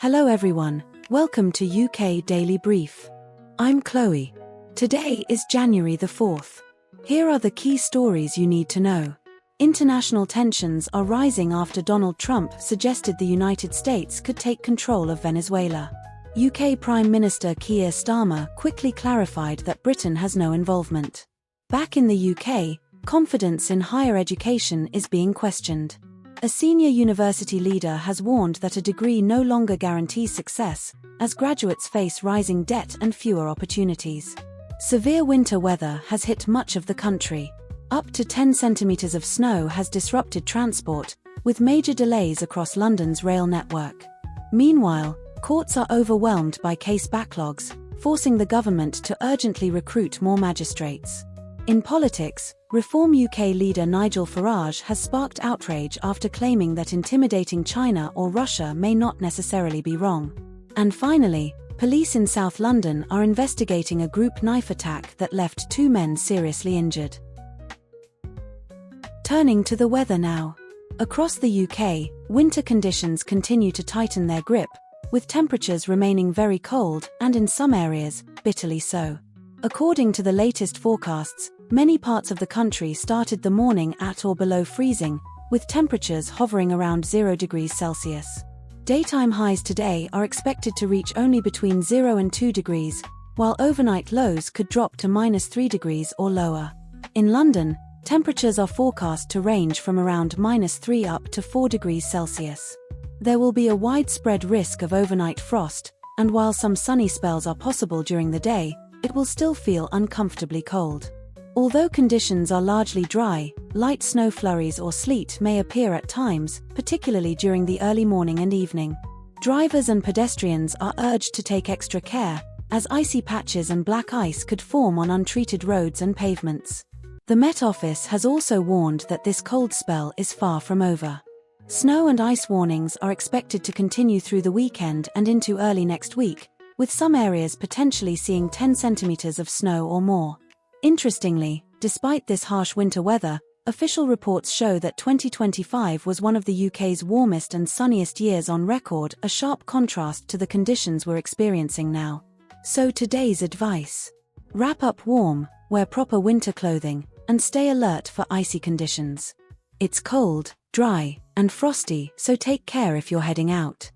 Hello everyone, welcome to UK Daily Brief. I'm Chloe. Today is January the 4th. Here are the key stories you need to know. International tensions are rising after Donald Trump suggested the United States could take control of Venezuela. UK Prime Minister Keir Starmer quickly clarified that Britain has no involvement. Back in the UK, confidence in higher education is being questioned. A senior university leader has warned that a degree no longer guarantees success, as graduates face rising debt and fewer opportunities. Severe winter weather has hit much of the country. Up to 10 centimeters of snow has disrupted transport, with major delays across London's rail network. Meanwhile, courts are overwhelmed by case backlogs, forcing the government to urgently recruit more magistrates. In politics, Reform UK leader Nigel Farage has sparked outrage after claiming that intimidating China or Russia may not necessarily be wrong. And finally, police in South London are investigating a group knife attack that left 2 men seriously injured. Turning to the weather now. Across the UK, winter conditions continue to tighten their grip, with temperatures remaining very cold and in some areas, bitterly so. According to the latest forecasts, many parts of the country started the morning at or below freezing, with temperatures hovering around 0 degrees Celsius. Daytime highs today are expected to reach only between 0 and 2 degrees, while overnight lows could drop to -3 degrees or lower. In London, temperatures are forecast to range from around -3 up to 4 degrees Celsius. There will be a widespread risk of overnight frost, and while some sunny spells are possible during the day, it will still feel uncomfortably cold. Although conditions are largely dry, light snow flurries or sleet may appear at times, particularly during the early morning and evening. Drivers and pedestrians are urged to take extra care, as icy patches and black ice could form on untreated roads and pavements. The Met Office has also warned that this cold spell is far from over. Snow and ice warnings are expected to continue through the weekend and into early next week, with some areas potentially seeing 10 centimeters of snow or more. Interestingly, despite this harsh winter weather, official reports show that 2025 was one of the UK's warmest and sunniest years on record, a sharp contrast to the conditions we're experiencing now. So today's advice: wrap up warm, wear proper winter clothing, and stay alert for icy conditions. It's cold, dry, and frosty, so take care if you're heading out.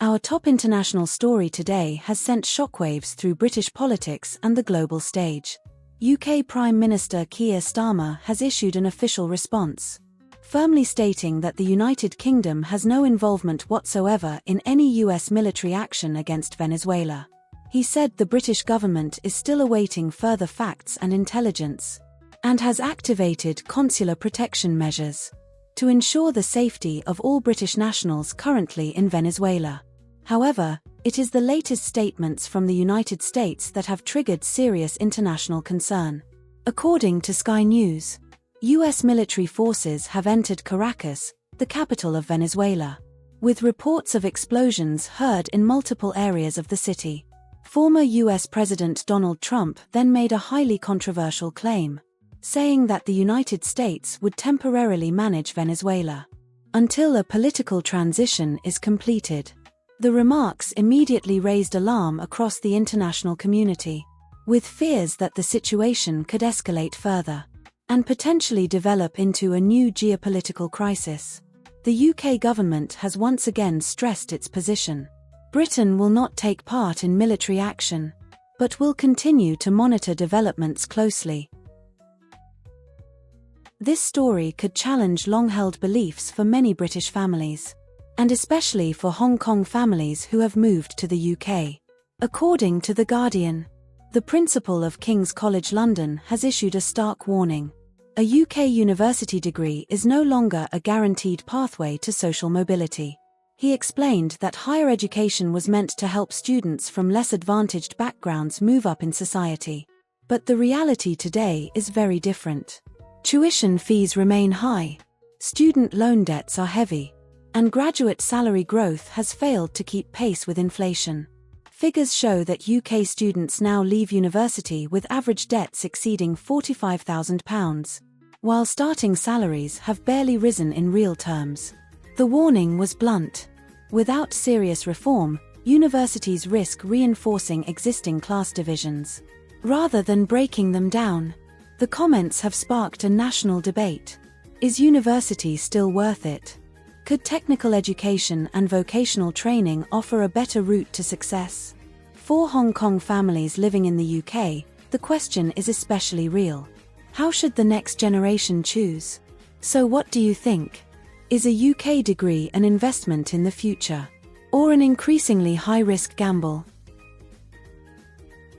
Our top international story today has sent shockwaves through British politics and the global stage. UK Prime Minister Keir Starmer has issued an official response, firmly stating that the United Kingdom has no involvement whatsoever in any US military action against Venezuela. He said the British government is still awaiting further facts and intelligence, and has activated consular protection measures to ensure the safety of all British nationals currently in Venezuela. However, it is the latest statements from the United States that have triggered serious international concern. According to Sky News, US military forces have entered Caracas, the capital of Venezuela, with reports of explosions heard in multiple areas of the city. Former US President Donald Trump then made a highly controversial claim, saying that the United States would temporarily manage Venezuela until a political transition is completed. The remarks immediately raised alarm across the international community, with fears that the situation could escalate further and potentially develop into a new geopolitical crisis. The UK government has once again stressed its position. Britain will not take part in military action, but will continue to monitor developments closely. This story could challenge long-held beliefs for many British families, and especially for Hong Kong families who have moved to the UK. According to The Guardian, the principal of King's College London has issued a stark warning. A UK university degree is no longer a guaranteed pathway to social mobility. He explained that higher education was meant to help students from less advantaged backgrounds move up in society. But the reality today is very different. Tuition fees remain high, student loan debts are heavy, and graduate salary growth has failed to keep pace with inflation. Figures show that UK students now leave university with average debts exceeding £45,000, while starting salaries have barely risen in real terms. The warning was blunt: Without serious reform, universities risk reinforcing existing class divisions, rather than breaking them down. The comments have sparked a national debate. Is university still worth it? Could technical education and vocational training offer a better route to success? For Hong Kong families living in the UK, the question is especially real. How should the next generation choose? So what do you think? Is a UK degree an investment in the future, or an increasingly high-risk gamble?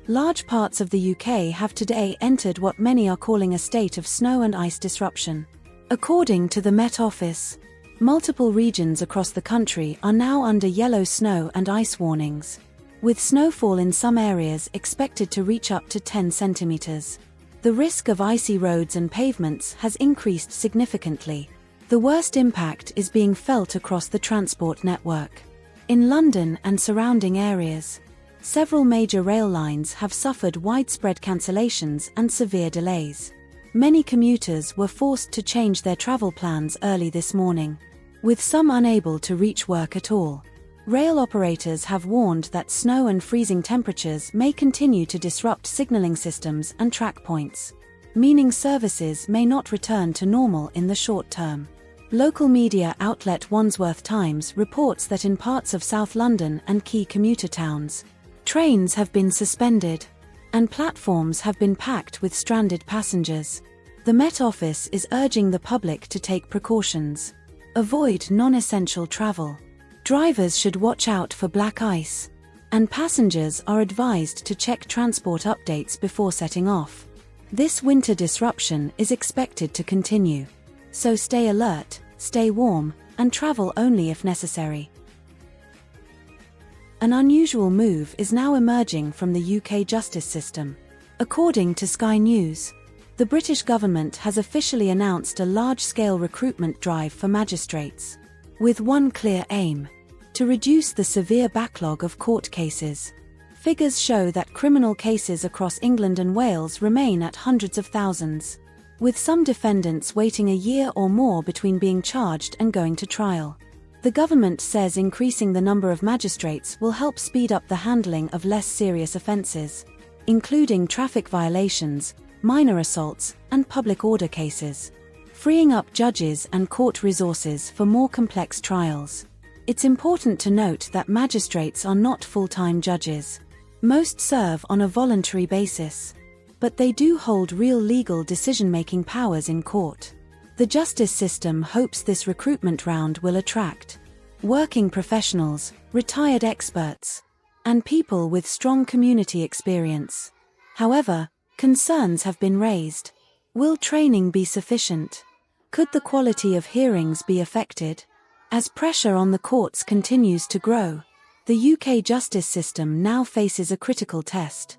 Large parts of the UK have today entered what many are calling a state of snow and ice disruption. According to the Met Office, multiple regions across the country are now under yellow snow and ice warnings, with snowfall in some areas expected to reach up to 10 centimeters. The risk of icy roads and pavements has increased significantly. The worst impact is being felt across the transport network. In London and surrounding areas, several major rail lines have suffered widespread cancellations and severe delays. Many commuters were forced to change their travel plans early this morning, with some unable to reach work at all. Rail operators have warned that snow and freezing temperatures may continue to disrupt signaling systems and track points, meaning services may not return to normal in the short term. Local media outlet Wandsworth Times reports that in parts of South London and key commuter towns, trains have been suspended, and platforms have been packed with stranded passengers. The Met Office is urging the public to take precautions. Avoid non-essential travel. Drivers should watch out for black ice, and passengers are advised to check transport updates before setting off. This winter disruption is expected to continue, so stay alert, stay warm, and travel only if necessary. An unusual move is now emerging from the UK justice system. According to Sky News, the British government has officially announced a large-scale recruitment drive for magistrates, with one clear aim: to reduce the severe backlog of court cases. Figures show that criminal cases across England and Wales remain at hundreds of thousands, with some defendants waiting a year or more between being charged and going to trial. The government says increasing the number of magistrates will help speed up the handling of less serious offences, including traffic violations, minor assaults, and public order cases, freeing up judges and court resources for more complex trials. It's important to note that magistrates are not full-time judges. Most serve on a voluntary basis, but they do hold real legal decision-making powers in court. The justice system hopes this recruitment round will attract working professionals, retired experts, and people with strong community experience. However, concerns have been raised. Will training be sufficient? Could the quality of hearings be affected? As pressure on the courts continues to grow, the UK justice system now faces a critical test.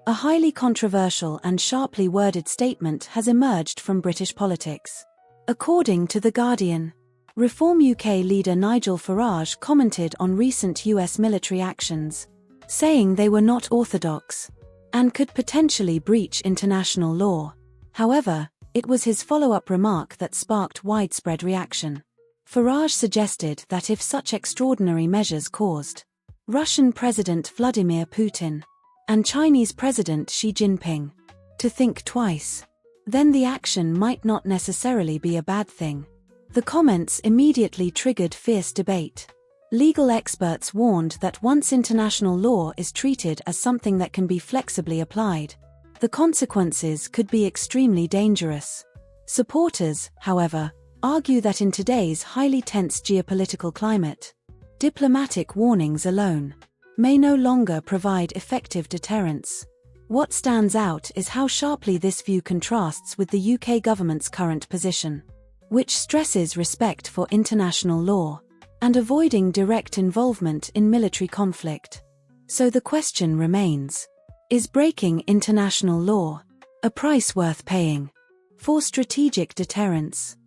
A highly controversial and sharply worded statement has emerged from British politics. According to The Guardian, Reform UK leader Nigel Farage commented on recent US military actions, saying they were not orthodox and could potentially breach international law. However, it was his follow-up remark that sparked widespread reaction. Farage suggested that if such extraordinary measures caused Russian President Vladimir Putin and Chinese President Xi Jinping to think twice, then the action might not necessarily be a bad thing. The comments immediately triggered fierce debate. Legal experts warned that once international law is treated as something that can be flexibly applied, the consequences could be extremely dangerous. Supporters, however, argue that in today's highly tense geopolitical climate, diplomatic warnings alone may no longer provide effective deterrence. What stands out is how sharply this view contrasts with the UK government's current position, which stresses respect for international law and avoiding direct involvement in military conflict. So the question remains: is breaking international law a price worth paying for strategic deterrence?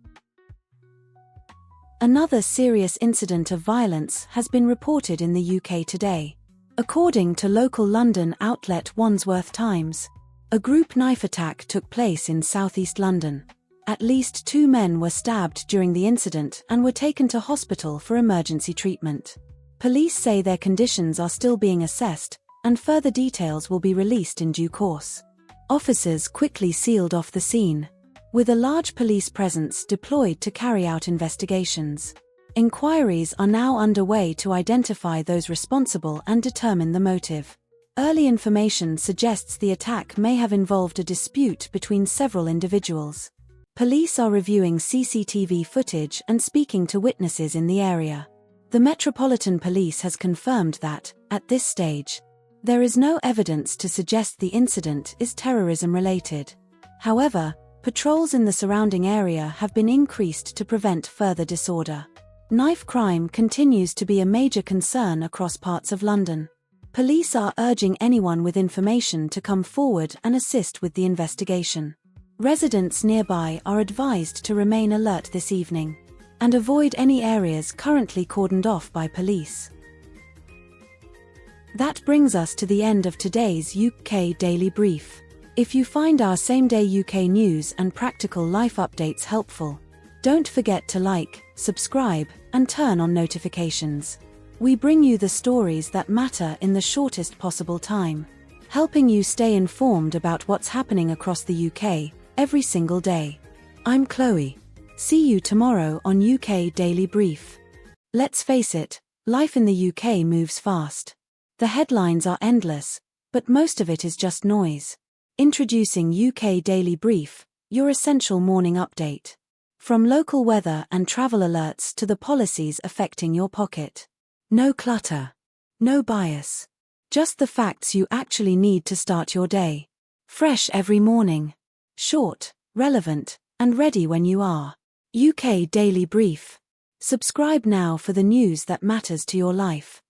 Another serious incident of violence has been reported in the UK today. According to local London outlet Wandsworth Times, a group knife attack took place in southeast London, At least 2 men were stabbed during the incident and were taken to hospital for emergency treatment. Police say their conditions are still being assessed, and further details will be released in due course. Officers quickly sealed off the scene, with a large police presence deployed to carry out investigations. Inquiries are now underway to identify those responsible and determine the motive. Early information suggests the attack may have involved a dispute between several individuals. Police are reviewing CCTV footage and speaking to witnesses in the area. The Metropolitan Police has confirmed that, at this stage, there is no evidence to suggest the incident is terrorism-related. However, patrols in the surrounding area have been increased to prevent further disorder. Knife crime continues to be a major concern across parts of London. Police are urging anyone with information to come forward and assist with the investigation. Residents nearby are advised to remain alert this evening and avoid any areas currently cordoned off by police. That brings us to the end of today's UK Daily Brief. If you find our same-day UK news and practical life updates helpful, don't forget to like, subscribe, and turn on notifications. We bring you the stories that matter in the shortest possible time, helping you stay informed about what's happening across the UK every single day. I'm Chloe. See you tomorrow on UK Daily Brief. Let's face it, life in the UK moves fast. The headlines are endless, but most of it is just noise. Introducing UK Daily Brief, your essential morning update. From local weather and travel alerts to the policies affecting your pocket. No clutter. No bias. Just the facts you actually need to start your day. Fresh every morning. Short, relevant, and ready when you are. UK Daily Brief. Subscribe now for the news that matters to your life.